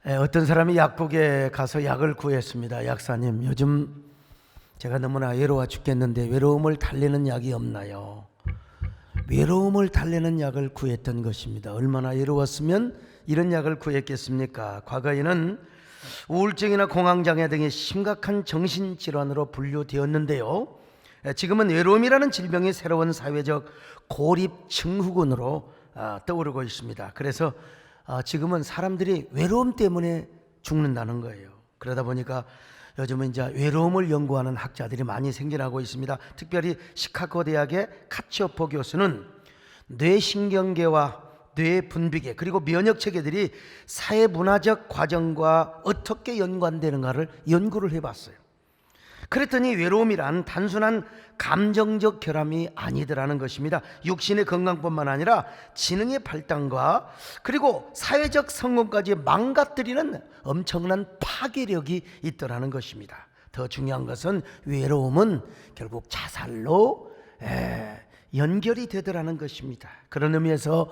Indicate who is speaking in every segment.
Speaker 1: 어떤 사람이 약국에 가서 약을 구했습니다. 약사님, 요즘 제가 너무나 외로워 죽겠는데 외로움을 달래는 약이 없나요? 외로움을 달래는 약을 구했던 것입니다. 얼마나 외로웠으면 이런 약을 구했겠습니까? 과거에는 우울증이나 공황장애 등의 심각한 정신질환으로 분류되었는데요, 지금은 외로움이라는 질병이 새로운 사회적 고립 증후군으로 떠오르고 있습니다. 그래서 지금은 사람들이 외로움 때문에 죽는다는 거예요. 그러다 보니까 요즘은 이제 외로움을 연구하는 학자들이 많이 생겨나고 있습니다. 특별히 시카고 대학의 카치오포 교수는 뇌신경계와 뇌분비계 그리고 면역체계들이 사회문화적 과정과 어떻게 연관되는가를 연구를 해봤어요. 그랬더니 외로움이란 단순한 감정적 결함이 아니더라는 것입니다. 육신의 건강뿐만 아니라 지능의 발달과 그리고 사회적 성공까지 망가뜨리는 엄청난 파괴력이 있더라는 것입니다. 더 중요한 것은 외로움은 결국 자살로 연결이 되더라는 것입니다. 그런 의미에서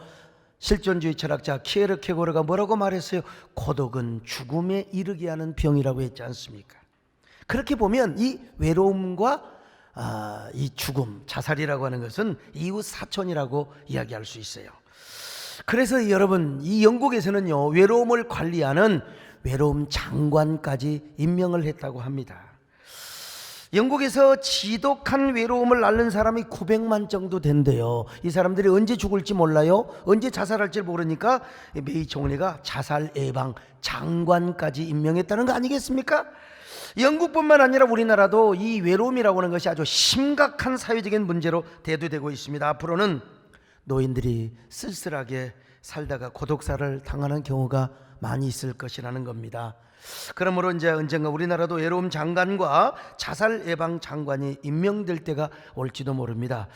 Speaker 1: 실존주의 철학자 키에르케고르가 뭐라고 말했어요? 고독은 죽음에 이르게 하는 병이라고 했지 않습니까? 그렇게 보면 이 외로움과 이 죽음, 자살이라고 하는 것은 이웃 사촌이라고 이야기할 수 있어요. 그래서 여러분, 이 영국에서는요, 외로움을 관리하는 외로움 장관까지 임명을 했다고 합니다. 영국에서 지독한 외로움을 앓는 사람이 900만 정도 된대요. 이 사람들이 언제 죽을지 몰라요. 언제 자살할지 모르니까 메이 총리가 자살 예방 장관까지 임명했다는 거 아니겠습니까? 영국뿐만 아니라 우리나라도 이 외로움이라고 하는 것이 아주 심각한 사회적인 문제로 대두되고 있습니다. 앞으로는 노인들이 쓸쓸하게 살다가 고독사를 당하는 경우가 많이 있을 것이라는 겁니다. 그러므로 이제 언젠가 우리나라도 외로움 장관과 자살 예방 장관이 임명될 때가 올지도 모릅니다.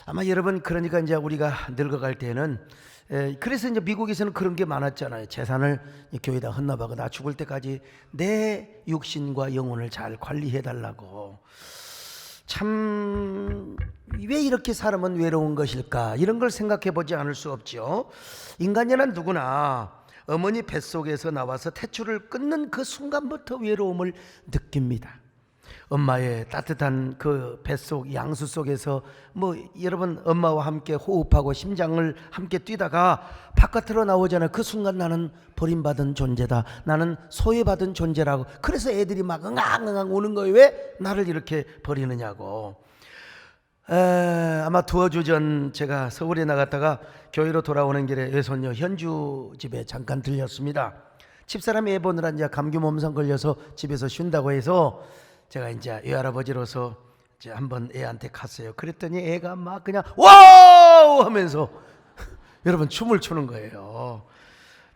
Speaker 1: 아마 여러분, 그러니까 이제 우리가 늙어갈 때는 그래서 이제 미국에서는 그런 게 많았잖아요. 재산을 교회에다 헌납하고 나 죽을 때까지 내 육신과 영혼을 잘 관리해 달라고. 참, 왜 이렇게 사람은 외로운 것일까? 이런 걸 생각해 보지 않을 수 없죠. 인간이란 누구나 어머니 뱃속에서 나와서 태출을 끊는 그 순간부터 외로움을 느낍니다. 엄마의 따뜻한 그 뱃속 양수 속에서 여러분, 엄마와 함께 호흡하고 심장을 함께 뛰다가 바깥으로 나오잖아요. 그 순간 나는 버림받은 존재다, 나는 소외받은 존재라고. 그래서 애들이 막 응앙응앙 우는 거예요. 왜 나를 이렇게 버리느냐고. 아마 두어 주 전 제가 서울에 나갔다가 교회로 돌아오는 길에 외손녀 현주 집에 잠깐 들렸습니다. 집사람이 애 보느라 이제 감기 몸살 걸려서 집에서 쉰다고 해서 제가 이제 외할아버지로서 이제 한번 애한테 갔어요. 그랬더니 애가 막 그냥 와우 하면서 여러분 춤을 추는 거예요.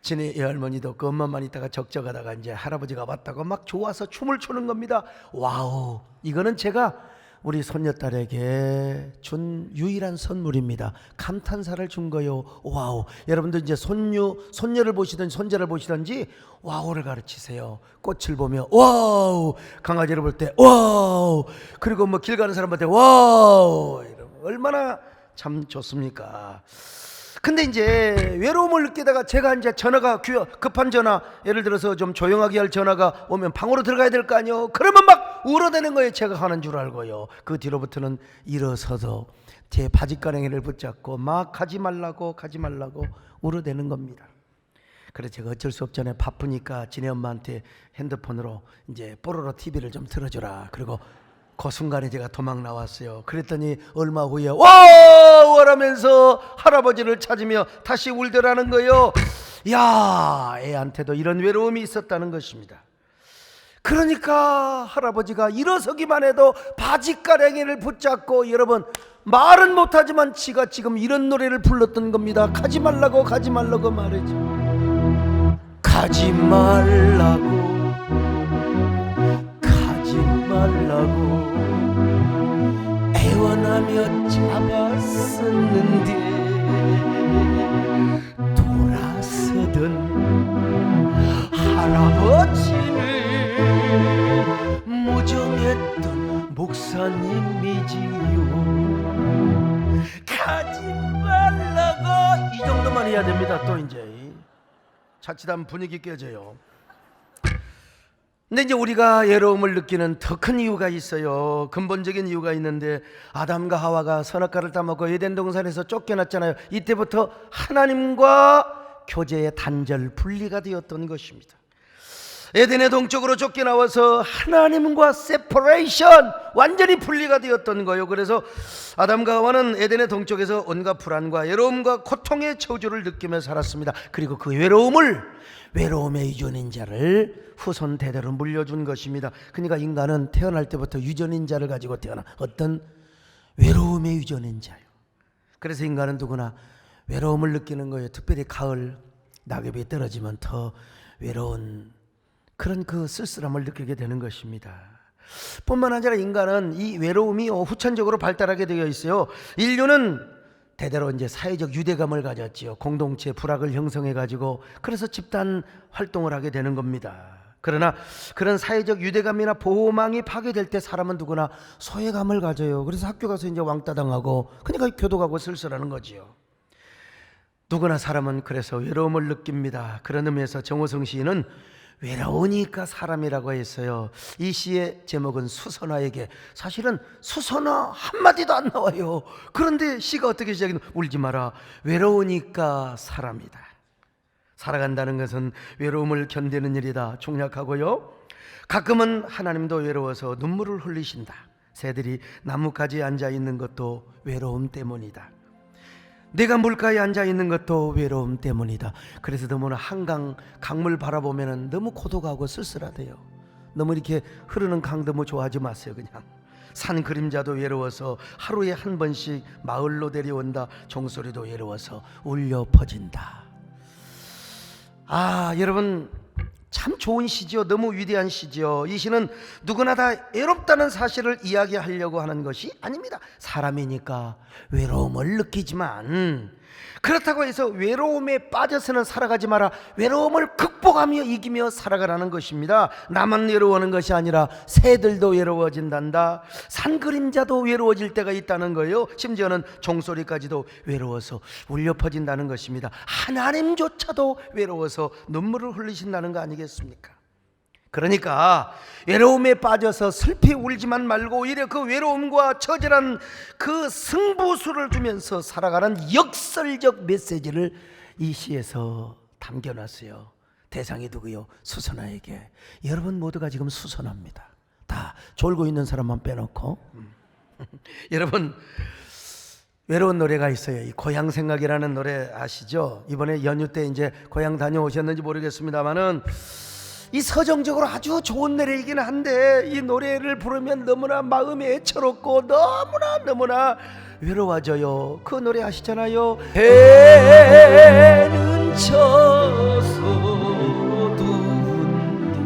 Speaker 1: 지네 외할머니도 그 엄마만 있다가 적적하다가 이제 할아버지가 왔다고 막 좋아서 춤을 추는 겁니다. 와우, 이거는 제가 우리 손녀딸에게 준 유일한 선물입니다. 감탄사를 준 거요. 와우. 여러분들 이제 손녀를 보시든지 손자를 보시든지 와우를 가르치세요. 꽃을 보면 와우, 강아지를 볼 때 와우, 그리고 길 가는 사람한테 와우. 얼마나 참 좋습니까? 근데 이제 외로움을 느끼다가 제가 이제 전화가 급한 전화, 예를 들어서 좀 조용하게 할 전화가 오면 방으로 들어가야 될 거 아니에요. 그러면 막 울어대는 거예요. 제가 하는 줄 알고요. 그 뒤로부터는 일어서서 제 바짓가랑이를 붙잡고 막 가지 말라고 울어대는 겁니다. 그래서 제가 어쩔 수 없잖아요. 바쁘니까 지네 엄마한테 핸드폰으로 이제 뽀로로 TV를 좀 틀어줘라. 그리고 그 순간에 제가 도망 나왔어요. 그랬더니 얼마 후에 와우 하면서 할아버지를 찾으며 다시 울더라는 거예요. 야, 애한테도 이런 외로움이 있었다는 것입니다. 그러니까 할아버지가 일어서기만 해도 바짓가랑이를 붙잡고, 여러분, 말은 못하지만 지가 지금 이런 노래를 불렀던 겁니다. 가지 말라고 말이죠. 가지 말라고 애원하며 잡았었는데 돌아서던 할아버지를 모정했던 목사님이지요. 가지 말라고. 이 정도만 해야 됩니다. 또 이제 자칫하면 분위기 깨져요. 근데 이제 우리가 외로움을 느끼는 더 큰 이유가 있어요. 근본적인 이유가 있는데, 아담과 하와가 선악과를 따먹고 에덴 동산에서 쫓겨났잖아요. 이때부터 하나님과 교제의 단절, 분리가 되었던 것입니다. 에덴의 동쪽으로 쫓겨나와서 하나님과 세퍼레이션, 완전히 분리가 되었던 거예요. 그래서 아담과 하와는 에덴의 동쪽에서 온갖 불안과 외로움과 고통의 저주를 느끼며 살았습니다. 그리고 그 외로움의 유전인자를 후손 대대로 물려준 것입니다. 그러니까 인간은 태어날 때부터 유전인자를 가지고 태어나, 어떤 외로움의 유전인자예요. 그래서 인간은 누구나 외로움을 느끼는 거예요. 특별히 가을 낙엽이 떨어지면 더 외로운 그런 그 쓸쓸함을 느끼게 되는 것입니다. 뿐만 아니라 인간은 이 외로움이 후천적으로 발달하게 되어 있어요. 인류는 대대로 이제 사회적 유대감을 가졌지요. 공동체 불악을 형성해 가지고, 그래서 집단 활동을 하게 되는 겁니다. 그러나 그런 사회적 유대감이나 보호망이 파괴될 때 사람은 누구나 소외감을 가져요. 그래서 학교 가서 이제 왕따 당하고, 그러니까 교도가고 쓸쓸하는 거지요. 누구나 사람은 그래서 외로움을 느낍니다. 그런 의미에서 정호성 시인은 외로우니까 사람이라고 했어요. 이 시의 제목은 수선화에게. 사실은 수선화 한마디도 안 나와요. 그런데 시가 어떻게 시작했나? 울지 마라, 외로우니까 사람이다. 살아간다는 것은 외로움을 견디는 일이다. 종약하고요, 가끔은 하나님도 외로워서 눈물을 흘리신다. 새들이 나뭇가지에 앉아있는 것도 외로움 때문이다. 내가 물가에 앉아있는 것도 외로움 때문이다. 그래서 너무나 한강 강물 바라보면 너무 고독하고 쓸쓸하대요. 너무 이렇게 흐르는 강 너무 좋아하지 마세요. 그냥 산 그림자도 외로워서 하루에 한 번씩 마을로 내려온다. 종소리도 외로워서 울려 퍼진다. 여러분, 참 좋은 시죠. 너무 위대한 시죠. 이 시는 누구나 다 외롭다는 사실을 이야기하려고 하는 것이 아닙니다. 사람이니까 외로움을 느끼지만, 그렇다고 해서 외로움에 빠져서는 살아가지 마라. 외로움을 극복하며 이기며 살아가라는 것입니다. 나만 외로워하는 것이 아니라 새들도 외로워진단다. 산 그림자도 외로워질 때가 있다는 거예요. 심지어는 종소리까지도 외로워서 울려 퍼진다는 것입니다. 하나님조차도 외로워서 눈물을 흘리신다는 거 아니겠습니까? 그러니까 외로움에 빠져서 슬피 울지만 말고 오히려 그 외로움과 처절한 그 승부수를 주면서 살아가는 역설적 메시지를 이 시에서 담겨놨어요. 대상이 누구요? 수선화에게. 여러분 모두가 지금 수선합니다. 다 졸고 있는 사람만 빼놓고. 여러분, 외로운 노래가 있어요. 이 고향 생각이라는 노래 아시죠? 이번에 연휴 때 이제 고향 다녀오셨는지 모르겠습니다만은 이 서정적으로 아주 좋은 노래이긴 한데, 이 노래를 부르면 너무나 마음이 애처롭고 너무나 외로워져요. 그 노래 아시잖아요. 해는 져서 두근데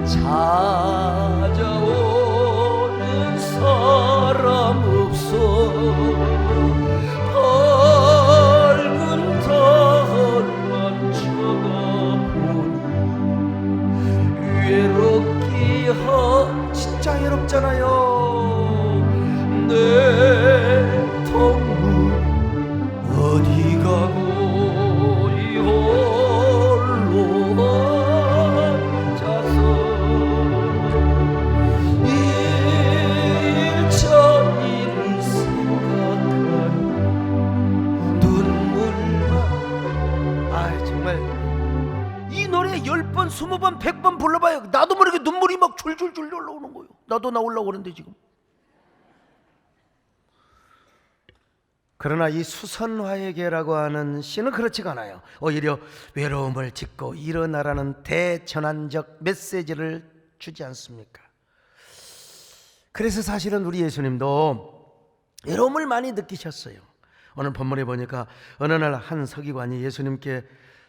Speaker 1: 찾아오는 사람 없어. 밝은 달만 쳐다보니 외롭기 진짜 외롭잖아요. 내 동무 어디 가고 이 홀로 앉아서 일처리를 생각하니 눈물만. 정말 이 노래 10번, 20번, 100번 불러봐요. 나도 모르게 눈물이 막 줄줄줄 올라오는 거예요. 나도 나오려고 그러는데 지금. 그러나 이 수선화에게라고 하는 시는 그렇지가 않아요. 오히려 외로움을 딛고 일어나라는 대전환적 메시지를 주지 않습니까? 그래서 사실은 우리 예수님도 외로움을 많이 느끼셨어요. 오늘 본문에 보니까 어느 날 한 서기관이 예수님께,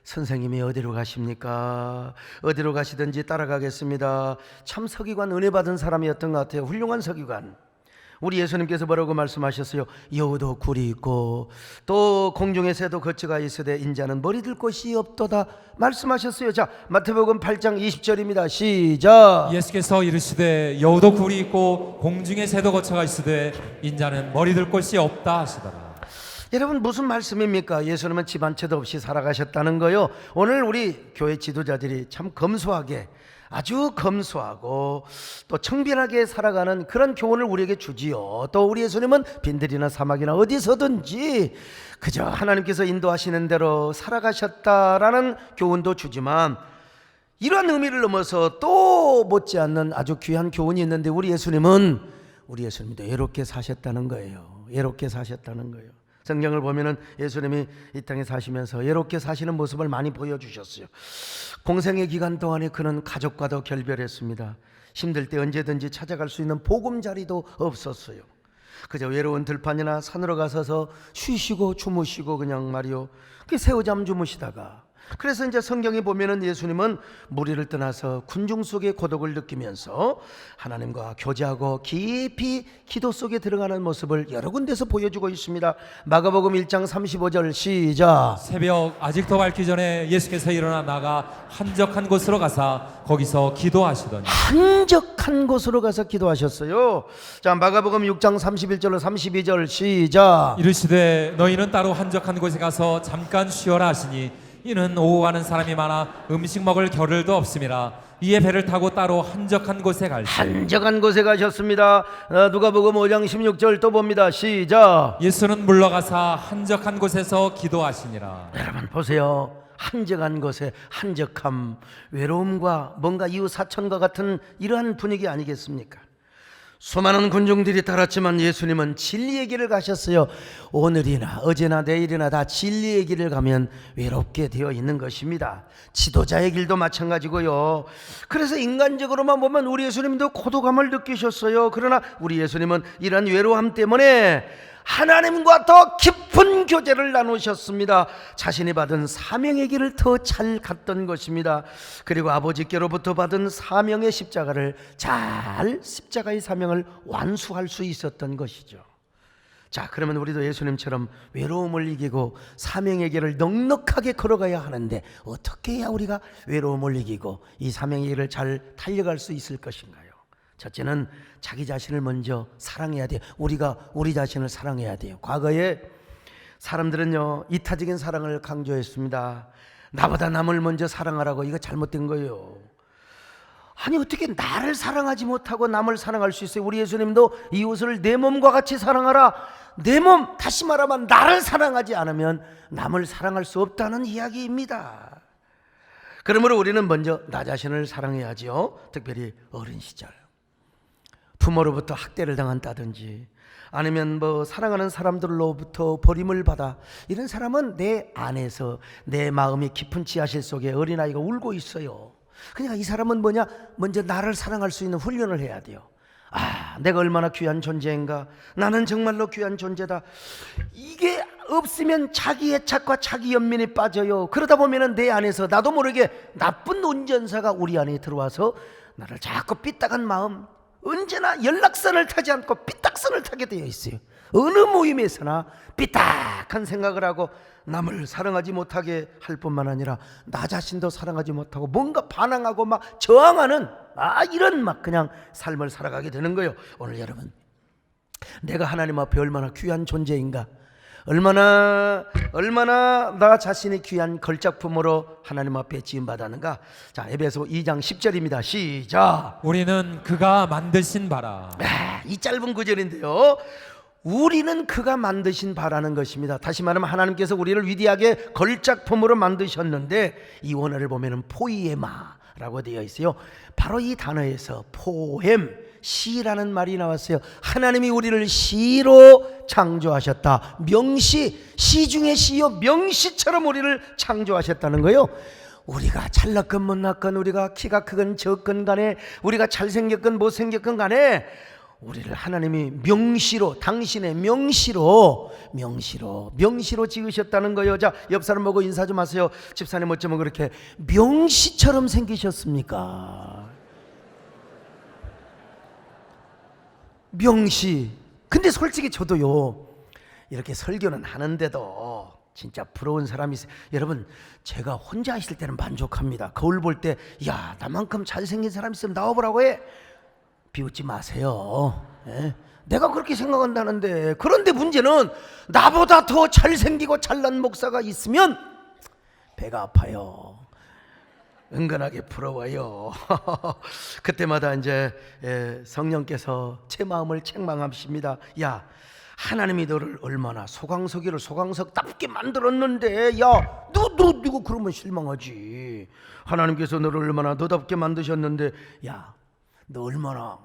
Speaker 1: 선생님이 어디로 가십니까? 어디로 가시든지 따라가겠습니다. 참 서기관, 은혜 받은 사람이었던 것 같아요. 훌륭한 서기관. 우리 예수님께서 뭐라고 말씀하셨어요? 여우도 굴이 있고 또 공중의 새도 거처가 있으되 인자는 머리 들 곳이 없도다 말씀하셨어요. 자, 마태복음 8장 20절입니다. 시작.
Speaker 2: 예수께서 이르시되 여우도 굴이 있고 공중의 새도 거처가 있으되 인자는 머리 들 곳이 없다 하시더라.
Speaker 1: 여러분, 무슨 말씀입니까? 예수님은 집 한 채도 없이 살아가셨다는 거요. 오늘 우리 교회 지도자들이 참 검소하게 아주 검소하고 또 청빈하게 살아가는 그런 교훈을 우리에게 주지요. 또 우리 예수님은 빈들이나 사막이나 어디서든지 그저 하나님께서 인도하시는 대로 살아가셨다라는 교훈도 주지만, 이러한 의미를 넘어서 또 못지않는 아주 귀한 교훈이 있는데, 우리 예수님도 외롭게 사셨다는 거예요. 외롭게 사셨다는 거예요. 성경을 보면은 예수님이 이 땅에 사시면서 외롭게 사시는 모습을 많이 보여주셨어요. 공생의 기간 동안에 그는 가족과도 결별했습니다. 힘들 때 언제든지 찾아갈 수 있는 보금자리도 없었어요. 그저 외로운 들판이나 산으로 가서서 쉬시고 주무시고 그냥 말이요, 그 새우잠 주무시다가, 그래서 이제 성경에 보면은 예수님은 무리를 떠나서 군중 속의 고독을 느끼면서 하나님과 교제하고 깊이 기도 속에 들어가는 모습을 여러 군데서 보여주고 있습니다. 마가복음 1장 35절 시작.
Speaker 2: 새벽 아직도 밝기 전에 예수께서 일어나 나가 한적한 곳으로 가사 거기서 기도하시더니.
Speaker 1: 한적한 곳으로 가서 기도하셨어요. 자, 마가복음 6장 31절로 32절 시작.
Speaker 2: 이르시되 너희는 따로 한적한 곳에 가서 잠깐 쉬어라 하시니 이는 오후 가는 사람이 많아 음식 먹을 겨를도 없음이라. 이에 배를 타고 따로 한적한 곳에 갈때
Speaker 1: 한적한 곳에 가셨습니다. 누가복음 5장 16절 또 봅니다. 시작.
Speaker 2: 예수는 물러가사 한적한 곳에서 기도하시니라.
Speaker 1: 여러분 보세요. 한적한 곳에 한적함, 외로움과 뭔가 이웃사촌과 같은 이러한 분위기 아니겠습니까? 수많은 군중들이 따랐지만 예수님은 진리의 길을 가셨어요. 오늘이나 어제나 내일이나 다 진리의 길을 가면 외롭게 되어 있는 것입니다. 지도자의 길도 마찬가지고요. 그래서 인간적으로만 보면 우리 예수님도 고독함을 느끼셨어요. 그러나 우리 예수님은 이런 외로움 때문에 하나님과 더 깊은 교제를 나누셨습니다. 자신이 받은 사명의 길을 더 잘 갔던 것입니다. 그리고 아버지께로부터 받은 사명의 십자가를 잘, 십자가의 사명을 완수할 수 있었던 것이죠. 자, 그러면 우리도 예수님처럼 외로움을 이기고 사명의 길을 넉넉하게 걸어가야 하는데, 어떻게 해야 우리가 외로움을 이기고 이 사명의 길을 잘 달려갈 수 있을 것인가요? 첫째는 자기 자신을 먼저 사랑해야 돼요. 우리가 우리 자신을 사랑해야 돼요. 과거에 사람들은요, 이타적인 사랑을 강조했습니다. 나보다 남을 먼저 사랑하라고. 이거 잘못된 거예요. 아니, 어떻게 나를 사랑하지 못하고 남을 사랑할 수 있어요? 우리 예수님도 이웃을 내 몸과 같이 사랑하라. 내 몸, 다시 말하면 나를 사랑하지 않으면 남을 사랑할 수 없다는 이야기입니다. 그러므로 우리는 먼저 나 자신을 사랑해야지요. 특별히 어린 시절 부모로부터 학대를 당한다든지, 아니면 사랑하는 사람들로부터 버림을 받아, 이런 사람은 내 안에서 내 마음의 깊은 지하실 속에 어린아이가 울고 있어요. 그러니까 이 사람은 뭐냐? 먼저 나를 사랑할 수 있는 훈련을 해야 돼요. 아, 내가 얼마나 귀한 존재인가, 나는 정말로 귀한 존재다. 이게 없으면 자기 애착과 자기 연민이 빠져요. 그러다 보면 내 안에서 나도 모르게 나쁜 운전사가 우리 안에 들어와서 나를 자꾸 삐딱한 마음, 언제나 연락선을 타지 않고 삐딱선을 타게 되어 있어요. 어느 모임에서나 삐딱한 생각을 하고 남을 사랑하지 못하게 할 뿐만 아니라 나 자신도 사랑하지 못하고 뭔가 반항하고 막 저항하는 이런 막 그냥 삶을 살아가게 되는 거예요. 오늘 여러분, 내가 하나님 앞에 얼마나 귀한 존재인가, 얼마나 나 자신이 귀한 걸작품으로 하나님 앞에 지음받았는가. 자, 에베소 2장 10절입니다. 시작.
Speaker 2: 우리는 그가 만드신 바라.
Speaker 1: 이 짧은 구절인데요, 우리는 그가 만드신 바라는 것입니다. 다시 말하면 하나님께서 우리를 위대하게 걸작품으로 만드셨는데, 이 원어를 보면 포이에마라고 되어 있어요. 바로 이 단어에서 포엠, 시라는 말이 나왔어요. 하나님이 우리를 시로 창조하셨다. 명시, 시 중에 시요, 명시처럼 우리를 창조하셨다는 거예요. 우리가 잘났건 못났건, 우리가 키가 크건 적건 간에, 우리가 잘생겼건 못생겼건 간에 우리를 하나님이 명시로, 당신의 명시로 지으셨다는 거예요. 자, 옆 사람 보고 인사 좀 하세요. 집사님 어쩌면 그렇게 명시처럼 생기셨습니까? 명시. 근데 솔직히 저도요, 이렇게 설교는 하는데도 진짜 부러운 사람이 있어요. 여러분, 제가 혼자 있을 때는 만족합니다. 거울 볼 때, 야, 나만큼 잘생긴 사람 있으면 나와보라고 해. 비웃지 마세요. 예? 내가 그렇게 생각한다는데. 그런데 문제는 나보다 더 잘생기고 잘난 목사가 있으면 배가 아파요. 은근하게 부러워요. 그때마다 이제 성령께서 제 마음을 책망하십니다. 야, 하나님이 너를 얼마나 소강석이를 소강석답게 만들었는데, 야, 너 그러면 실망하지. 하나님께서 너를 얼마나 너답게 만드셨는데, 야, 너 얼마나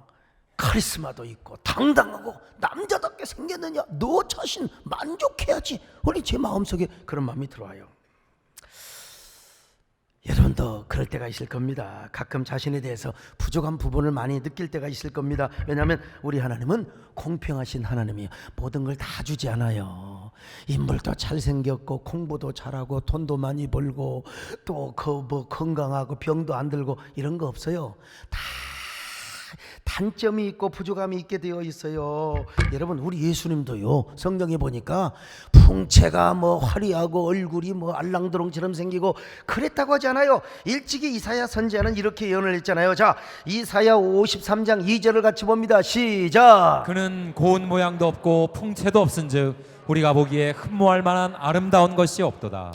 Speaker 1: 카리스마도 있고 당당하고 남자답게 생겼느냐. 너 자신 만족해야지. 원래 제 마음속에 그런 마음이 들어와요. 여러분도 그럴 때가 있을 겁니다. 가끔 자신에 대해서 부족한 부분을 많이 느낄 때가 있을 겁니다. 왜냐하면 우리 하나님은 공평하신 하나님이에요. 모든 걸 다 주지 않아요. 인물도 잘생겼고 공부도 잘하고 돈도 많이 벌고 또 건강하고 병도 안 들고 이런 거 없어요. 다 단점이 있고 부족함이 있게 되어 있어요. 여러분, 우리 예수님도요, 성경에 보니까 풍채가 화려하고 얼굴이 알랑드롱처럼 생기고 그랬다고 하지 않아요. 일찍이 이사야 선지자는 이렇게 예언을 했잖아요. 자, 이사야 53장 2절을 같이 봅니다. 시작.
Speaker 2: 그는 고운 모양도 없고 풍채도 없은즉 우리가 보기에 흠모할 만한 아름다운 것이 없도다.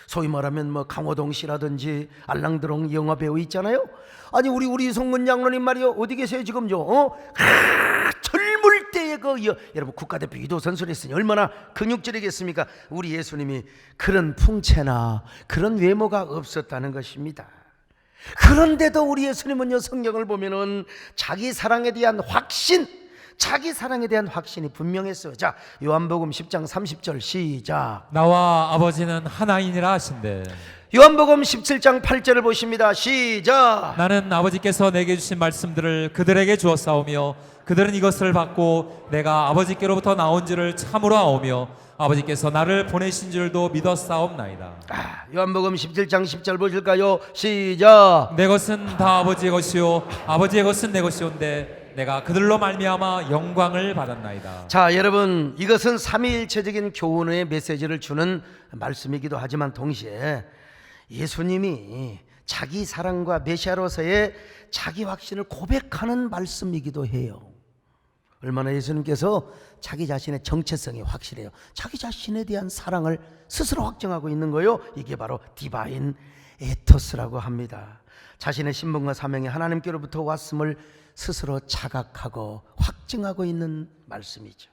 Speaker 1: 소위 말하면 강호동 씨라든지 알랑드롱 영화 배우 있잖아요. 아니 우리 송문 장로님 말이요, 어디 계세요 지금요? 젊을 때의 여러분 국가대표 유도 선수를 했으니 얼마나 근육질이겠습니까? 우리 예수님이 그런 풍채나 그런 외모가 없었다는 것입니다. 그런데도 우리 예수님은요, 성경을 보면은 자기 사랑에 대한 확신이 분명했어요. 자, 요한복음 10장 30절 시작.
Speaker 2: 나와 아버지는 하나이니라 하신대.
Speaker 1: 요한복음 17장 8절을 보십니다. 시작.
Speaker 2: 나는 아버지께서 내게 주신 말씀들을 그들에게 주었사오며 그들은 이것을 받고 내가 아버지께로부터 나온 줄을 참으로 아오며 아버지께서 나를 보내신 줄도 믿었사옵나이다.
Speaker 1: 요한복음 17장 10절 보실까요? 시작.
Speaker 2: 내 것은 다 아버지의 것이요 아버지의 것은 내 것이온데 내가 그들로 말미암아 영광을 받았나이다.
Speaker 1: 자, 여러분, 이것은 삼위일체적인 교훈의 메시지를 주는 말씀이기도 하지만 동시에 예수님이 자기 사랑과 메시아로서의 자기 확신을 고백하는 말씀이기도 해요. 얼마나 예수님께서 자기 자신의 정체성이 확실해요. 자기 자신에 대한 사랑을 스스로 확정하고 있는 거예요. 이게 바로 디바인 에토스라고 합니다. 자신의 신분과 사명이 하나님께로부터 왔음을 스스로 자각하고 확증하고 있는 말씀이죠.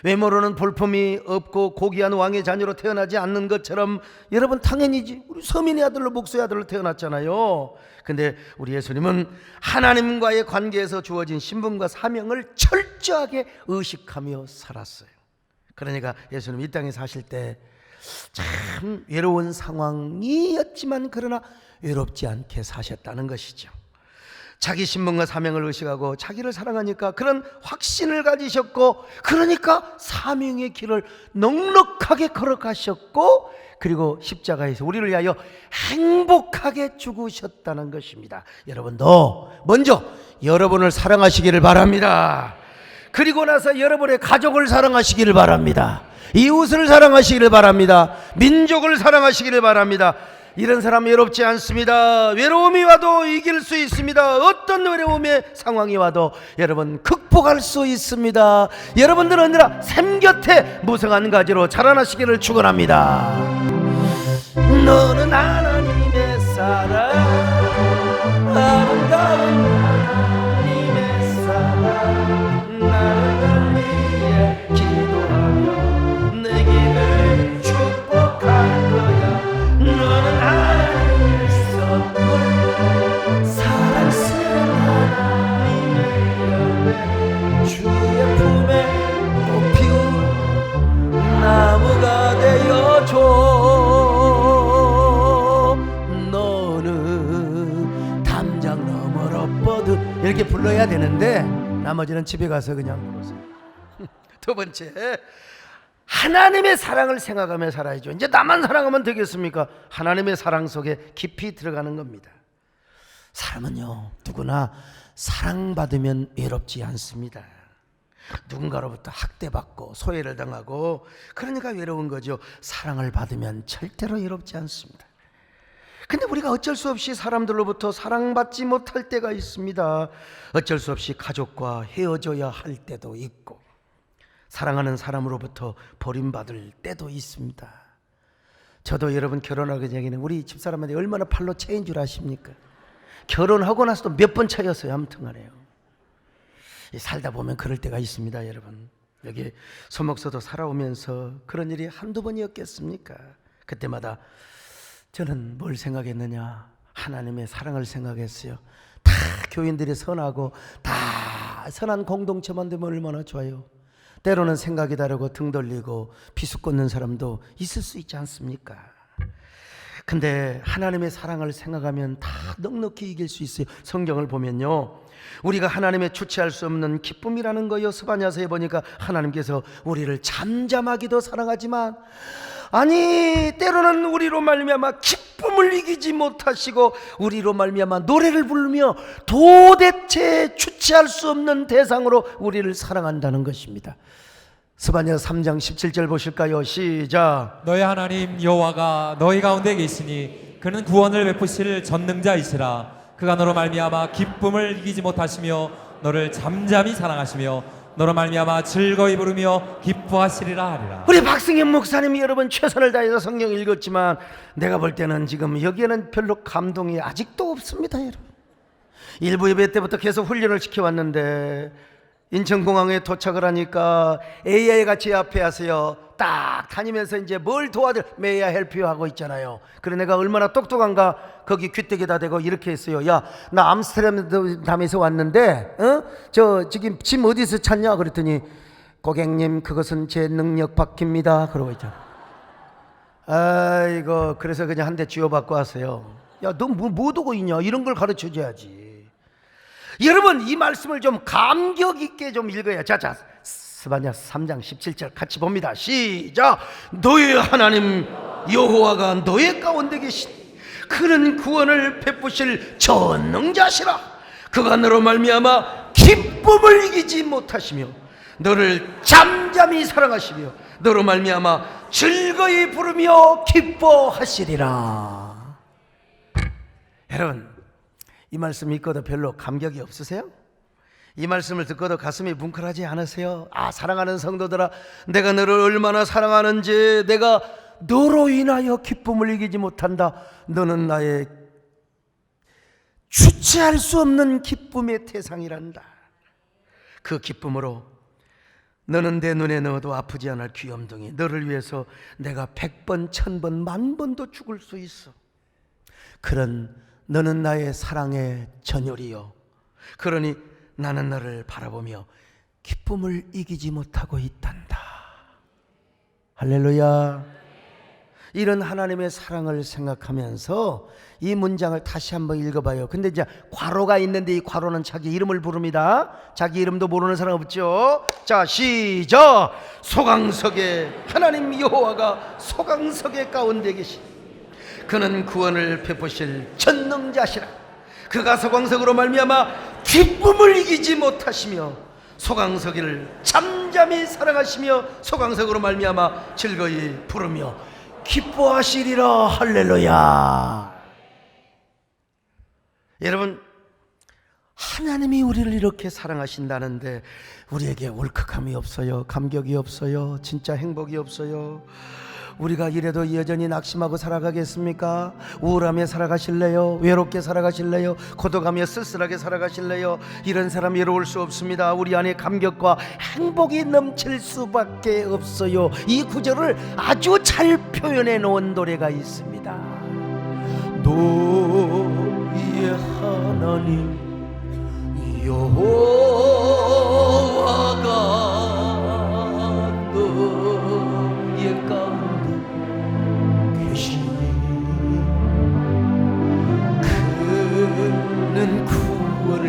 Speaker 1: 외모로는 볼품이 없고 고귀한 왕의 자녀로 태어나지 않는 것처럼 여러분 당연히지, 우리 서민의 아들로 목수의 아들로 태어났잖아요. 근데 우리 예수님은 하나님과의 관계에서 주어진 신분과 사명을 철저하게 의식하며 살았어요. 그러니까 예수님 이 땅에 사실 때 참 외로운 상황이었지만 그러나 외롭지 않게 사셨다는 것이죠. 자기 신분과 사명을 의식하고 자기를 사랑하니까 그런 확신을 가지셨고, 그러니까 사명의 길을 넉넉하게 걸어가셨고, 그리고 십자가에서 우리를 위하여 행복하게 죽으셨다는 것입니다. 여러분도 먼저 여러분을 사랑하시기를 바랍니다. 그리고 나서 여러분의 가족을 사랑하시기를 바랍니다. 이웃을 사랑하시기를 바랍니다. 민족을 사랑하시기를 바랍니다. 이런 사람 외롭지 않습니다. 외로움이 와도 이길 수 있습니다. 어떤 외로움의 상황이 와도 여러분 극복할 수 있습니다. 여러분들은 언제나 샘 곁에 무성한 가지로 자라나시기를 축원합니다. 너는 하나님의 사랑, 아름다운 하나님의 사랑, 나는 위에 기도하며 내 길을 축복할 거야. 너는 하나님의 선물, 사랑스러운 하나님의 열매, 주의 품에 꽃피운 나무가 되어줘. 너는 담장 너머로 뻗은, 이렇게 불러야 되는데 나머지는 집에 가서 그냥 부르세요. 두 번째, 하나님의 사랑을 생각하며 살아야죠. 이제 나만 사랑하면 되겠습니까? 하나님의 사랑 속에 깊이 들어가는 겁니다. 사람은요, 누구나 사랑받으면 외롭지 않습니다. 누군가로부터 학대받고 소외를 당하고 그러니까 외로운 거죠. 사랑을 받으면 절대로 외롭지 않습니다. 근데 우리가 어쩔 수 없이 사람들로부터 사랑받지 못할 때가 있습니다. 어쩔 수 없이 가족과 헤어져야 할 때도 있고, 사랑하는 사람으로부터 버림받을 때도 있습니다. 저도 여러분 결혼하기 전에는 우리 집사람한테 얼마나 팔로 채인 줄 아십니까? 결혼하고 나서도 몇 번 차였어요. 아무튼 간에요. 살다 보면 그럴 때가 있습니다. 여러분, 여기 소목서도 살아오면서 그런 일이 한두 번이었겠습니까? 그때마다 저는 뭘 생각했느냐? 하나님의 사랑을 생각했어요. 다 교인들이 선하고 다 선한 공동체만 되면 얼마나 좋아요. 때로는 생각이 다르고 등 돌리고 비수 꽂는 사람도 있을 수 있지 않습니까? 근데 하나님의 사랑을 생각하면 다 넉넉히 이길 수 있어요. 성경을 보면요, 우리가 하나님의 주체할 수 없는 기쁨이라는 거요, 스바냐서에 보니까 하나님께서 우리를 잠잠하기도 사랑하지만, 아니 때로는 우리로 말미암아 기쁨을 이기지 못하시고 우리로 말미암아 노래를 부르며 도대체 주체할 수 없는 대상으로 우리를 사랑한다는 것입니다. 스바냐 3장 17절 보실까요? 시작.
Speaker 2: 너희 하나님 여호와가 너희 가운데 계시니 그는 구원을 베푸실 전능자이시라. 그가 너로 말미암아 기쁨을 이기지 못하시며 너를 잠잠히 사랑하시며 너로 말미암아 즐거이 부르며 기뻐하시리라 하리라.
Speaker 1: 우리 박승현 목사님이 여러분 최선을 다해서 성경 읽었지만 내가 볼 때는 지금 여기에는 별로 감동이 아직도 없습니다. 여러분, 일부 예배 때부터 계속 훈련을 시켜왔는데 인천공항에 도착을 하니까 AI 같이 앞에 하세요. 딱 다니면서 이제 뭘 도와줄, May I help you 하고 있잖아요. 그래 내가 얼마나 똑똑한가 거기 귀때기다 대고 이렇게 했어요. 야, 나 암스테르담에서 왔는데 저 지금 짐 어디서 찾냐 그랬더니 고객님 그것은 제 능력 밖입니다 그러고 있잖아. 아이고, 그래서 그냥 한 대 쥐어받고 하세요. 야, 너 뭐 두고 있냐, 이런 걸 가르쳐줘야지. 여러분, 이 말씀을 좀 감격 있게 좀 읽어야. 자, 스바냐 3장 17절 같이 봅니다. 시작. 너의 하나님 여호와가 너의 가운데 계신 그는 구원을 베푸실 전능자시라. 그가 너로 말미암아 기쁨을 이기지 못하시며 너를 잠잠히 사랑하시며 너로 말미암아 즐거이 부르며 기뻐하시리라. 여러분, 이 말씀 읽고도 별로 감격이 없으세요? 이 말씀을 듣고도 가슴이 뭉클하지 않으세요? 아, 사랑하는 성도들아, 내가 너를 얼마나 사랑하는지, 내가 너로 인하여 기쁨을 이기지 못한다. 너는 나의 주체할 수 없는 기쁨의 태상이란다. 그 기쁨으로 너는 내 눈에 넣어도 아프지 않을 귀염둥이, 너를 위해서 내가 100번, 1000번, 10,000번도 죽을 수 있어. 그런 너는 나의 사랑의 전율이요, 그러니 나는 너를 바라보며 기쁨을 이기지 못하고 있단다. 할렐루야. 이런 하나님의 사랑을 생각하면서 이 문장을 다시 한번 읽어봐요. 근데 이제 괄호가 있는데 이 괄호는 자기 이름을 부릅니다. 자기 이름도 모르는 사람 없죠? 자, 시작. 소강석에 하나님 여호와가 소강석의 가운데 계신 그는 구원을 베푸실 전능자시라. 그가 소강석으로 말미암아 기쁨을 이기지 못하시며 소강석이를 잠잠히 사랑하시며 소강석으로 말미암아 즐거이 부르며 기뻐하시리라. 할렐루야. 여러분, 하나님이 우리를 이렇게 사랑하신다는데 우리에게 울컥함이 없어요? 감격이 없어요? 진짜 행복이 없어요? 우리가 이래도 여전히 낙심하고 살아가겠습니까? 우울하며 살아가실래요? 외롭게 살아가실래요? 고독하며 쓸쓸하게 살아가실래요? 이런 사람 외로울 수 없습니다. 우리 안에 감격과 행복이 넘칠 수밖에 없어요. 이 구절을 아주 잘 표현해 놓은 노래가 있습니다. 너희의 하나님 여호와가 너희의 가운데 계시니 그는 구원을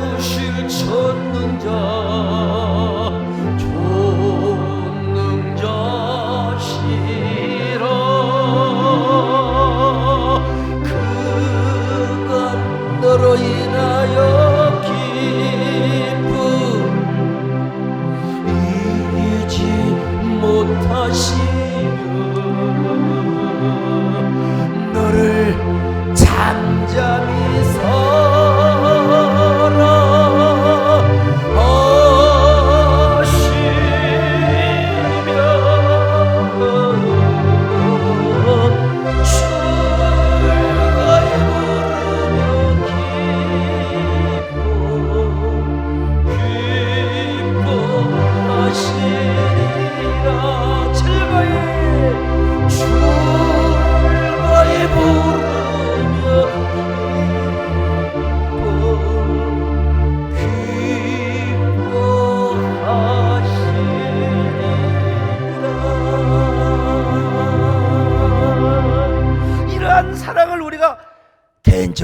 Speaker 1: 베푸실 전능자 전능자시라.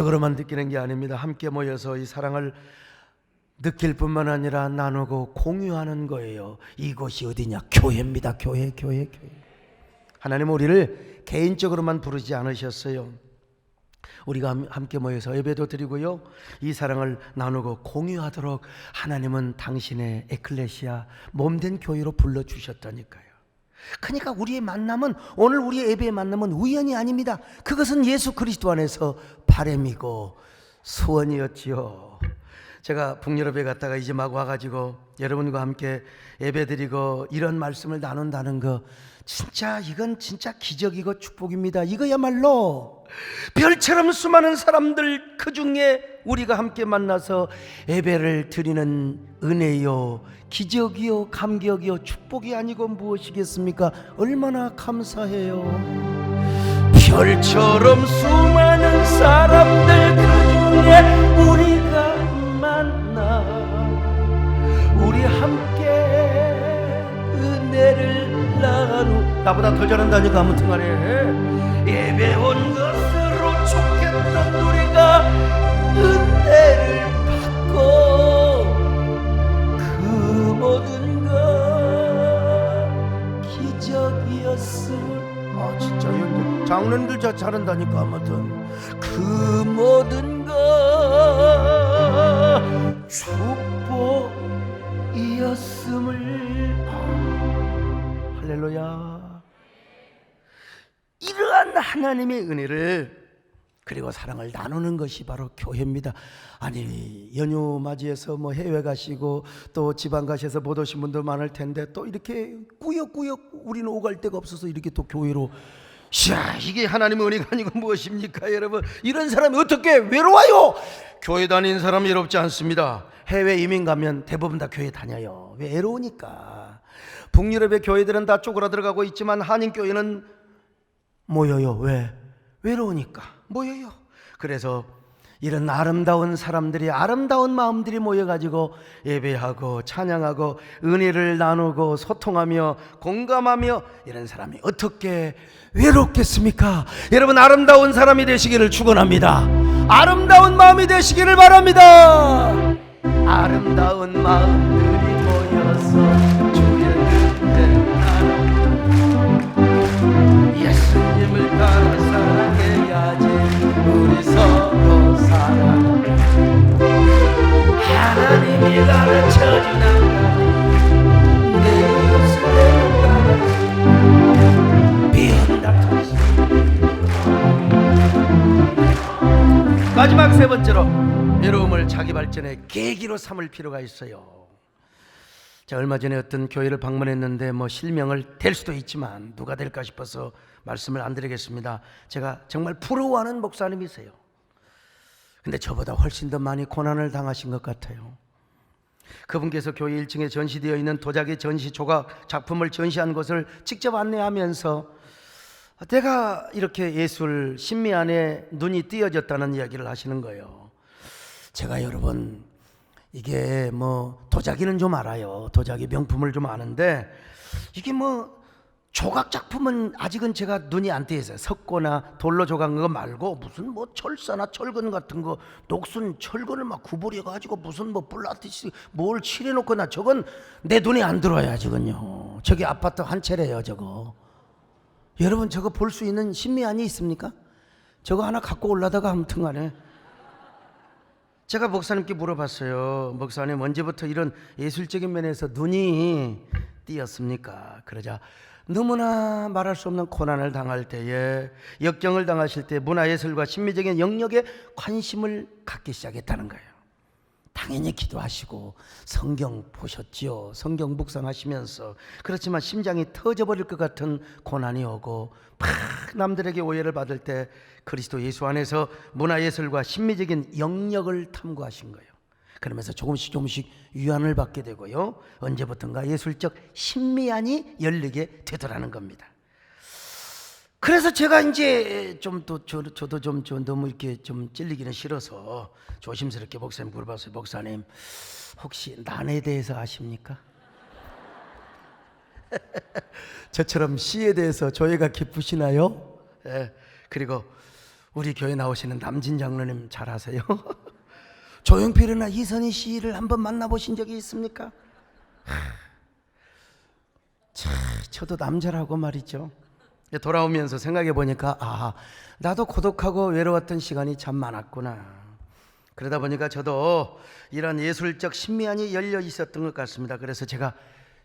Speaker 1: 개인적으로만 느끼는 게 아닙니다. 함께 모여서 이 사랑을 느낄 뿐만 아니라 나누고 공유하는 거예요. 이곳이 어디냐? 교회입니다. 교회. 하나님은 우리를 개인적으로만 부르지 않으셨어요. 우리가 함께 모여서 예배도 드리고요, 이 사랑을 나누고 공유하도록 하나님은 당신의 에클레시아 몸된 교회로 불러주셨다니까요. 그러니까 우리의 만남은, 오늘 우리의 예배의 만남은 우연이 아닙니다. 그것은 예수 그리스도 안에서 바람이고 소원이었지요. 제가 북유럽에 갔다가 이제 막 와가지고 여러분과 함께 예배드리고 이런 말씀을 나눈다는 거, 이건 진짜 기적이고 축복입니다. 이거야말로 별처럼 수많은 사람들 그 중에 우리가 함께 만나서 예배를 드리는 은혜요, 기적이요, 감격이요, 축복이 아니고 무엇이겠습니까? 얼마나 감사해요. 별처럼 수많은 사람들 그 중에 우리가 만나 우리 함께 은혜를 나누. 나보다 더 잘한다니까. 아무튼 간에 예배 온 것으로 좋겠던 우리가 은혜를 받고 그 모든 것 기적이었음을. 아 진짜 여러분 장로님들 저 잘한다니까. 아무튼 그 모든 것 축복이었음을. 할렐루야. 이러한 하나님의 은혜를 그리고 사랑을 나누는 것이 바로 교회입니다. 아니 연휴 맞이해서 뭐 해외 가시고 또 지방 가셔서 못 오신 분들 많을 텐데 또 이렇게 꾸역꾸역 우리는 오갈 데가 없어서 이렇게 또 교회로. 이게 하나님의 은혜가 아니고 무엇입니까 여러분? 이런 사람이 어떻게 외로워요? 교회 다니는 사람 외롭지 않습니다. 해외 이민 가면 대부분 다 교회 다녀요. 왜? 외로우니까. 북유럽의 교회들은 다 쪼그라들어가고 있지만 한인교회는 모여요. 왜? 외로우니까 모여요. 그래서 이런 아름다운 사람들이, 아름다운 마음들이 모여가지고 예배하고 찬양하고 은혜를 나누고 소통하며 공감하며 이런 사람이 어떻게 외롭겠습니까? 여러분 아름다운 사람이 되시기를 축원합니다. 아름다운 마음이 되시기를 바랍니다. 아름다운 마음들이 모여서 주의 은혜 나누고 예수님을 따라 사랑해야지. 우리 서로 사랑 하나님이 가르쳐준 내 이웃을 비온다. 마지막 세 번째로 외로움을 자기 발전의 계기로 삼을 필요가 있어요. 자, 얼마 전에 어떤 교회를 방문했는데 뭐 실명을 댈 수도 있지만 누가 될까 싶어서 말씀을 안 드리겠습니다. 제가 정말 부러워하는 목사님이세요. 근데 저보다 훨씬 더 많이 고난을 당하신 것 같아요. 그분께서 교회 1층에 전시되어 있는 도자기 전시 조각 작품을 전시한 곳을 직접 안내하면서 내가 이렇게 예술 신미 안에 눈이 띄어졌다는 이야기를 하시는 거예요. 제가 여러분 이게 뭐 도자기는 좀 알아요. 도자기 명품을 좀 아는데 이게 뭐 조각 작품은 아직은 제가 눈이 안 띄어있어요. 석고나 돌로 조각한 거 말고 무슨 뭐 철사나 철근 같은 거 녹슨 철근을 막 구부려 가지고 무슨 뭐 플라티스 뭘 칠해놓거나 저건 내 눈에 안 들어와요. 아직은요. 저기 아파트 한 채래요. 저거 여러분 저거 볼 수 있는 신미안이 있습니까? 저거 하나 갖고 올라다가 아무튼 간에 제가 목사님께 물어봤어요. 목사님 언제부터 이런 예술적인 면에서 눈이 띄었습니까? 그러자 너무나 말할 수 없는 고난을 당할 때에, 역경을 당하실 때 문화예술과 신미적인 영역에 관심을 갖기 시작했다는 거예요. 당연히 기도하시고 성경 보셨지요. 성경 묵상하시면서. 그렇지만 심장이 터져버릴 것 같은 고난이 오고 막 남들에게 오해를 받을 때 그리스도 예수 안에서 문화예술과 신미적인 영역을 탐구하신 거예요. 그러면서 조금씩 유한을 받게 되고요. 언제부턴가 예술적 신미안이 열리게 되더라는 겁니다. 그래서 제가 이제 저도 좀 너무 이렇게 좀 찔리기는 싫어서 조심스럽게 목사님 물어봤어요. 목사님 혹시 난에 대해서 아십니까? 저처럼 시에 대해서 조예가 깊으시나요? 예. 그리고 우리 교회 나오시는 남진 장로님 잘 아세요? 조용필이나 이선희 씨를 한번 만나보신 적이 있습니까? 저도 남자라고 말이죠. 돌아오면서 생각해 보니까 나도 고독하고 외로웠던 시간이 참 많았구나. 그러다 보니까 저도 이런 예술적 신미안이 열려 있었던 것 같습니다. 그래서 제가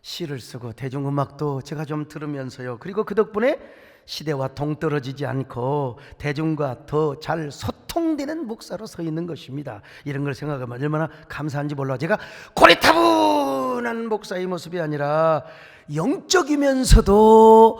Speaker 1: 시를 쓰고 대중음악도 제가 좀 들으면서요, 그리고 그 덕분에 시대와 동떨어지지 않고 대중과 더 잘 소통되는 목사로 서 있는 것입니다. 이런 걸 생각하면 얼마나 감사한지 몰라. 제가 고리타분한 목사의 모습이 아니라 영적이면서도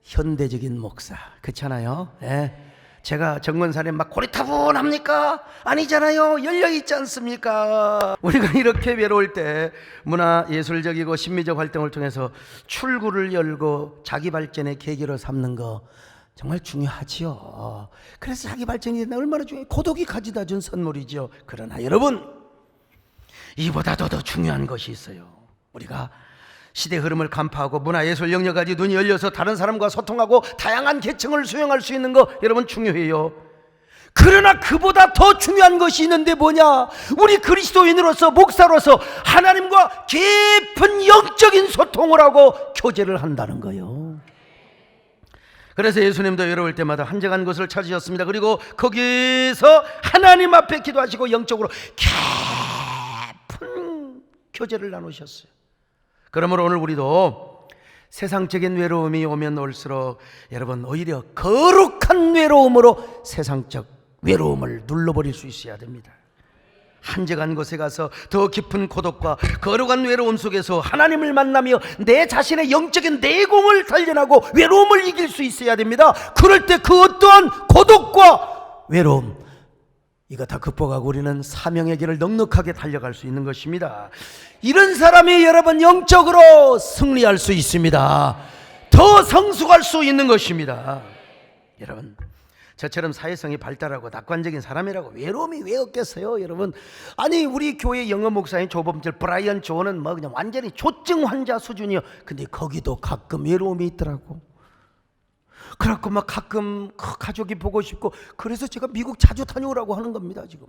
Speaker 1: 현대적인 목사, 그렇잖아요. 네. 제가 정건사님 막 고리타분합니까? 아니잖아요. 열려있지 않습니까? 우리가 이렇게 외로울 때 문화 예술적이고 심미적 활동을 통해서 출구를 열고 자기 발전의 계기로 삼는 거 정말 중요하지요. 그래서 자기 발전이 얼마나 중요해요. 고독이 가져다 준 선물이죠. 그러나 여러분, 이보다도 더 중요한 것이 있어요. 우리가 시대 흐름을 간파하고 문화예술 영역까지 눈이 열려서 다른 사람과 소통하고 다양한 계층을 수용할 수 있는 거 여러분 중요해요. 그러나 그보다 더 중요한 것이 있는데 뭐냐? 우리 그리스도인으로서, 목사로서 하나님과 깊은 영적인 소통을 하고 교제를 한다는 거예요. 그래서 예수님도 외로울 때마다 한적한 곳을 찾으셨습니다. 그리고 거기서 하나님 앞에 기도하시고 영적으로 깊은 교제를 나누셨어요. 그러므로 오늘 우리도 세상적인 외로움이 오면 올수록 여러분 오히려 거룩한 외로움으로 세상적 외로움을 눌러버릴 수 있어야 됩니다. 한적한 곳에 가서 더 깊은 고독과 거룩한 외로움 속에서 하나님을 만나며 내 자신의 영적인 내공을 단련하고 외로움을 이길 수 있어야 됩니다. 그럴 때 그 어떠한 고독과 외로움, 이거 다 극복하고 우리는 사명의 길을 넉넉하게 달려갈 수 있는 것입니다. 이런 사람이 여러분 영적으로 승리할 수 있습니다. 더 성숙할 수 있는 것입니다. 여러분, 저처럼 사회성이 발달하고 낙관적인 사람이라고 외로움이 왜 없겠어요? 여러분, 아니 우리 교회 영어 목사인 조범철 브라이언 조는 뭐 그냥 완전히 조증 환자 수준이요. 근데 거기도 가끔 외로움이 있더라고. 그래갖고 막 가끔 가족이 보고 싶고, 그래서 제가 미국 자주 다녀오라고 하는 겁니다. 지금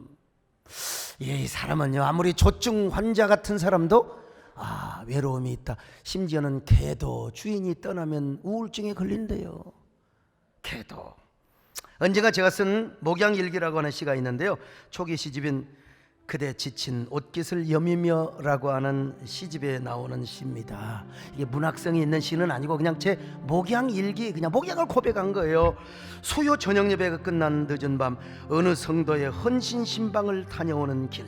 Speaker 1: 이 사람은요, 아무리 조증 환자 같은 사람도 외로움이 있다. 심지어는 개도 주인이 떠나면 우울증에 걸린대요. 개도. 언젠가 제가 쓴 목양일기라고 하는 시가 있는데요, 초기 시집인 그대 지친 옷깃을 여미며라고 하는 시집에 나오는 시입니다. 이게 문학성이 있는 시는 아니고 그냥 제 목양일기, 그냥 목양을 고백한 거예요. 수요 저녁 예배가 끝난 늦은 밤 어느 성도의 헌신 신방을 다녀오는 길,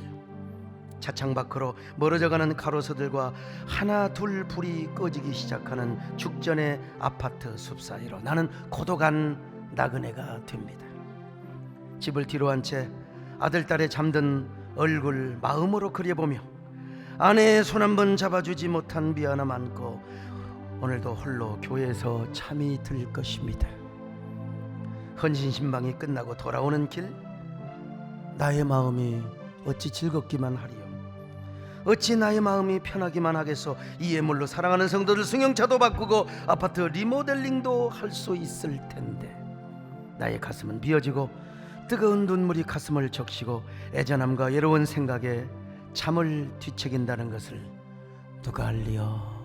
Speaker 1: 차창 밖으로 멀어져가는 가로수들과 하나 둘 불이 꺼지기 시작하는 죽전의 아파트 숲 사이로 나는 고독한 나그네가 됩니다. 집을 뒤로 한 채 아들 딸의 잠든 얼굴 마음으로 그려보며 아내의 손 한 번 잡아주지 못한 미안함 안고 오늘도 홀로 교회에서 잠이 들 것입니다. 헌신신방이 끝나고 돌아오는 길, 나의 마음이 어찌 즐겁기만 하리요. 어찌 나의 마음이 편하기만 하겠소. 이 예물로 사랑하는 성도들 승용차도 바꾸고 아파트 리모델링도 할 수 있을 텐데 나의 가슴은 비어지고 뜨거운 눈물이 가슴을 적시고 애잔함과 외로운 생각에 잠을 뒤척인다는 것을 누가 알리요.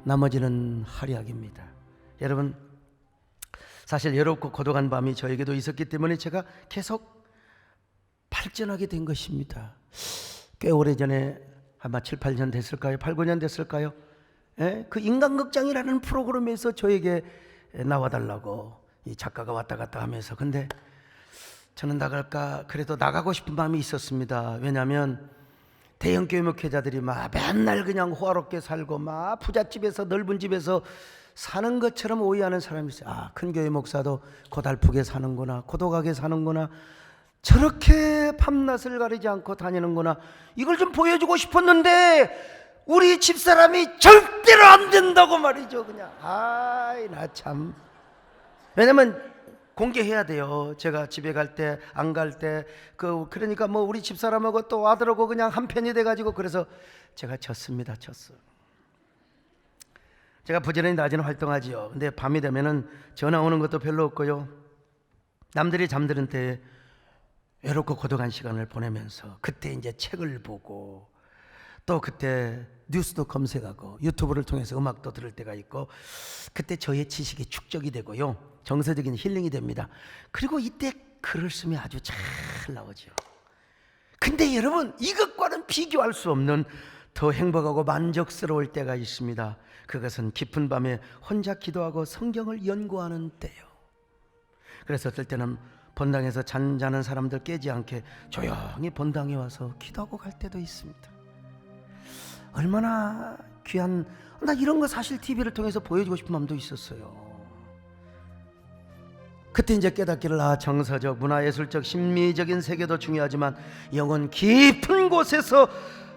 Speaker 1: 나머지는 활약입니다. 여러분, 사실 외롭고 고독한 밤이 저에게도 있었기 때문에 제가 계속 발전하게 된 것입니다. 꽤 오래전에 아마 7, 8년 됐을까요? 8, 9년 됐을까요? 그 인간극장이라는 프로그램에서 저에게 나와달라고 이 작가가 왔다 갔다 하면서, 근데 저는 나갈까, 그래도 나가고 싶은 마음이 있었습니다. 왜냐하면 대형교회 목회자들이 막 맨날 그냥 호화롭게 살고 막 부잣집에서 넓은 집에서 사는 것처럼 오해하는 사람이 있어요. 큰 교회 목사도 고달프게 사는구나, 고독하게 사는구나, 저렇게 밤낮을 가리지 않고 다니는구나, 이걸 좀 보여주고 싶었는데 우리 집사람이 절대로 안 된다고 말이죠. 그냥 나 참. 왜냐면 공개해야 돼요. 제가 집에 갈 때, 안 갈 때, 그러니까 뭐 우리 집사람하고 또 아들하고 그냥 한편이 돼가지고, 그래서 제가 졌습니다. 제가 부지런히 낮에는 활동하지요. 근데 밤이 되면은 전화 오는 것도 별로 없고요. 남들이 잠드는 때 외롭고 고독한 시간을 보내면서 그때 이제 책을 보고 또 그때 뉴스도 검색하고 유튜브를 통해서 음악도 들을 때가 있고 그때 저의 지식이 축적이 되고요. 정서적인 힐링이 됩니다. 그리고 이때 글을 쓰면 아주 잘 나오죠. 근데 여러분, 이것과는 비교할 수 없는 더 행복하고 만족스러울 때가 있습니다. 그것은 깊은 밤에 혼자 기도하고 성경을 연구하는 때요. 그래서 어떨 때는 본당에서 잠자는 사람들 깨지 않게 조용히 본당에 와서 기도하고 갈 때도 있습니다. 얼마나 귀한, 나 이런 거 사실 TV를 통해서 보여주고 싶은 마음도 있었어요. 그때 이제 깨닫기를, 정서적, 문화예술적, 심미적인 세계도 중요하지만 영혼 깊은 곳에서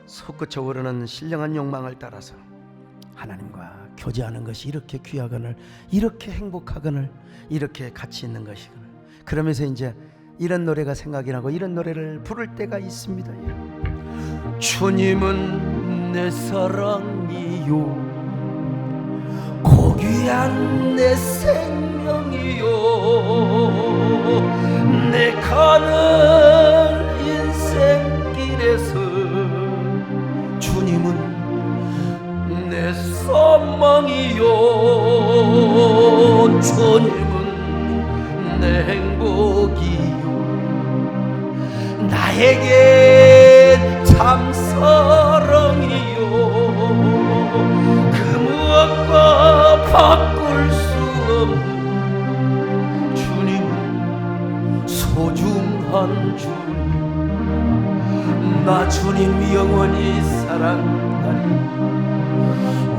Speaker 1: 솟구쳐 오르는 신령한 욕망을 따라서 하나님과 교제하는 것이 이렇게 귀하거늘, 이렇게 행복하거늘, 이렇게 가치 있는 것이거늘. 그러면서 이제 이런 노래가 생각이 나고 이런 노래를 부를 때가 있습니다. 주님은 내 사랑이요, 고귀한 내 생명이요, 내 가는 인생길에서 주님은 내 소망이요, 주님은 내 행복이요, 나에게 참 사랑이요, 그 무엇과 바꿀 수 없는 주님은 소중한 주님, 나 주님 영원히 사랑하리.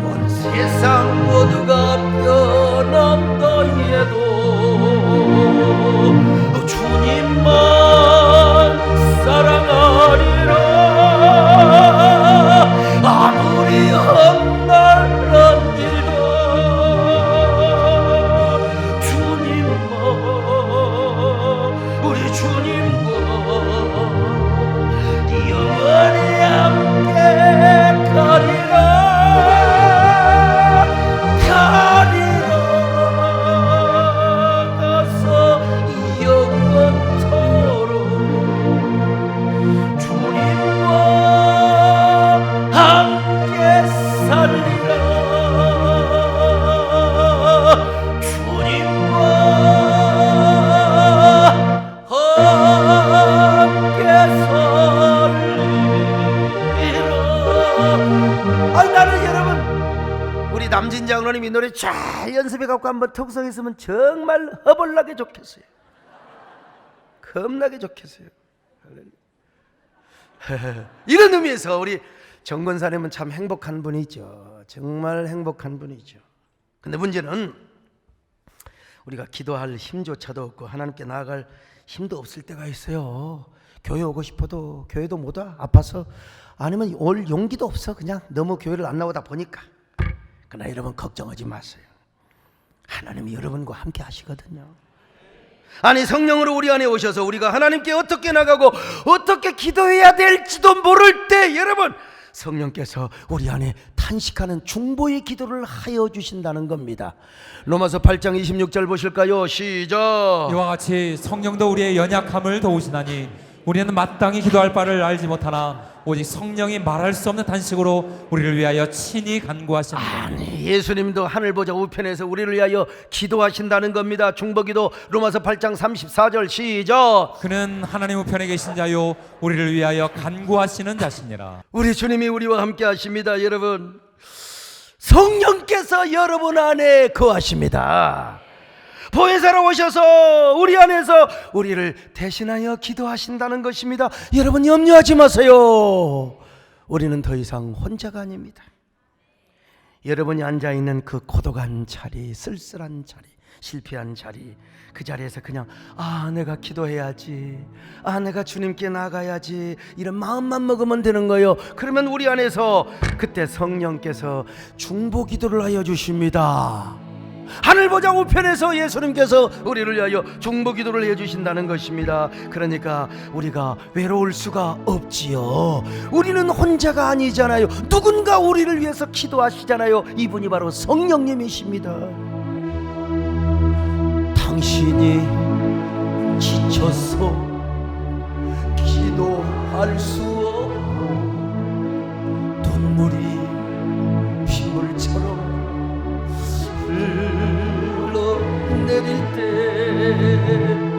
Speaker 1: 온 세상 모두가 변한다 해도 주님만 사랑하리라. 아무리 험난한 일도 주님만, 우리 주님과 영원히 함께 가리라. 가서 영원토록 주님과 함께 살리라. 주님과 함께 살리라. 나는 여러분, 우리 남진 장로님 이 노래 잘 연습해갖고 한번 통성했으면 정말 허벌나게 좋겠어요. 겁나게 좋겠어요. 이런 의미에서 우리 정권사님은 참 행복한 분이죠. 정말 행복한 분이죠. 근데 문제는 우리가 기도할 힘조차도 없고 하나님께 나아갈 힘도 없을 때가 있어요. 교회 오고 싶어도 교회도 못 와, 아파서. 아니면 올 용기도 없어. 그냥 너무 교회를 안 나오다 보니까. 그러나 여러분, 걱정하지 마세요. 하나님이 여러분과 함께 하시거든요. 아니, 성령으로 우리 안에 오셔서 우리가 하나님께 어떻게 나가고 어떻게 기도해야 될지도 모를 때, 여러분, 성령께서 우리 안에 탄식하는 중보의 기도를 하여 주신다는 겁니다. 로마서 8장 26절 보실까요? 시작.
Speaker 2: 이와 같이 성령도 우리의 연약함을 도우시나니 우리는 마땅히 기도할 바를 알지 못하나 오직 성령이 말할 수 없는 탄식으로 우리를 위하여 친히 간구하십니다.
Speaker 1: 아니, 예수님도 하늘 보좌 우편에서 우리를 위하여 기도하신다는 겁니다. 중보기도 로마서 8장 34절 시작.
Speaker 2: 그는 하나님 우편에 계신 자요 우리를 위하여 간구하시는 자시니라.
Speaker 1: 우리 주님이 우리와 함께 하십니다. 여러분, 성령께서 여러분 안에 거하십니다. 보혜사로 오셔서 우리 안에서 우리를 대신하여 기도하신다는 것입니다. 여러분, 염려하지 마세요. 우리는 더 이상 혼자가 아닙니다. 여러분이 앉아있는 그 고독한 자리, 쓸쓸한 자리, 실패한 자리, 그 자리에서 그냥 내가 기도해야지, 내가 주님께 나가야지, 이런 마음만 먹으면 되는 거예요. 그러면 우리 안에서 그때 성령께서 중보 기도를 하여 주십니다. 하늘 보좌 우편에서 예수님께서 우리를 위하여 중보 기도를 해주신다는 것입니다. 그러니까 우리가 외로울 수가 없지요. 우리는 혼자가 아니잖아요. 누군가 우리를 위해서 기도하시잖아요. 이분이 바로 성령님이십니다. 당신이 멈춰서 기도할 수 없고 눈물이 빗물처럼 흘러내릴 때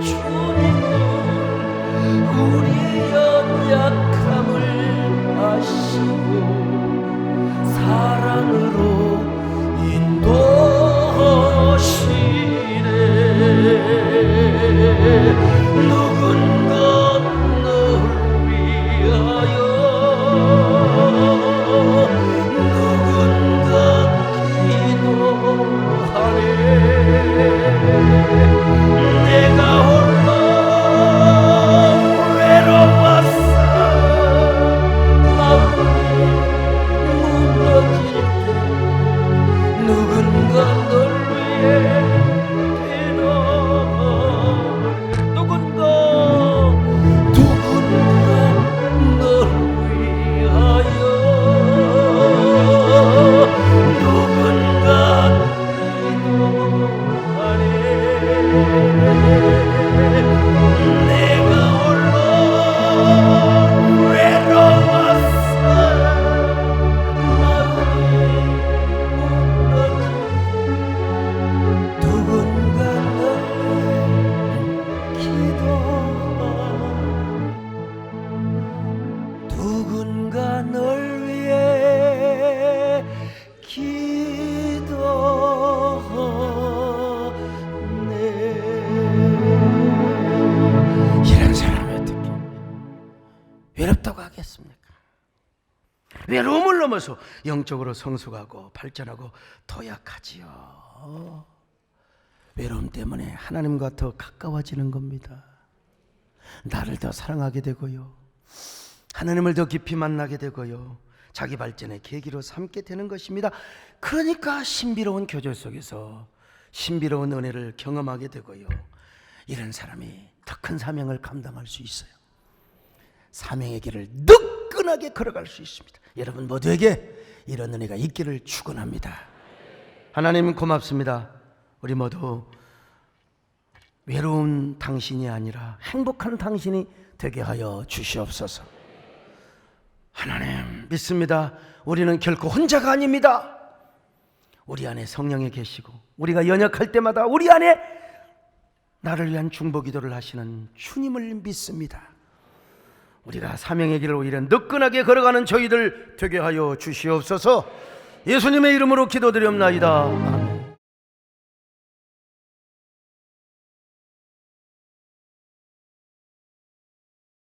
Speaker 1: 주님은 우리 연약함을 아시고 사랑으로 인도하시네. 누군가 널 위하여 누군가 기도하네. 내가 홀로 외로웠어. 마음이 무너질 때 누군가 널 위해 기도하네. 누군가 널 위하여 누군가 기도하네. 내가 홀로 외로웠어. 마음이 무너질 때 누군가 널 기도하네. 누군가 널 위해 기도하네. 이런 사람이 어떻게 외롭다고 하겠습니까? 외로움을 넘어서 영적으로 성숙하고 발전하고 도약하지요. 외로움 때문에 하나님과 더 가까워지는 겁니다. 나를 더 사랑하게 되고요, 하나님을 더 깊이 만나게 되고요, 자기 발전의 계기로 삼게 되는 것입니다. 그러니까 신비로운 교제 속에서 신비로운 은혜를 경험하게 되고요, 이런 사람이 더 큰 사명을 감당할 수 있어요. 사명의 길을 뜨끈하게 걸어갈 수 있습니다. 여러분 모두에게 이런 은혜가 있기를 축원합니다. 하나님 고맙습니다. 우리 모두 외로운 당신이 아니라 행복한 당신이 되게 하여 주시옵소서. 하나님 믿습니다. 우리는 결코 혼자가 아닙니다. 우리 안에 성령이 계시고 우리가 연약할 때마다 우리 안에 나를 위한 중보기도를 하시는 주님을 믿습니다. 우리가 사명의 길을 오히려 느끈하게 걸어가는 저희들 되게 하여 주시옵소서. 예수님의 이름으로 기도드리옵나이다. 아멘.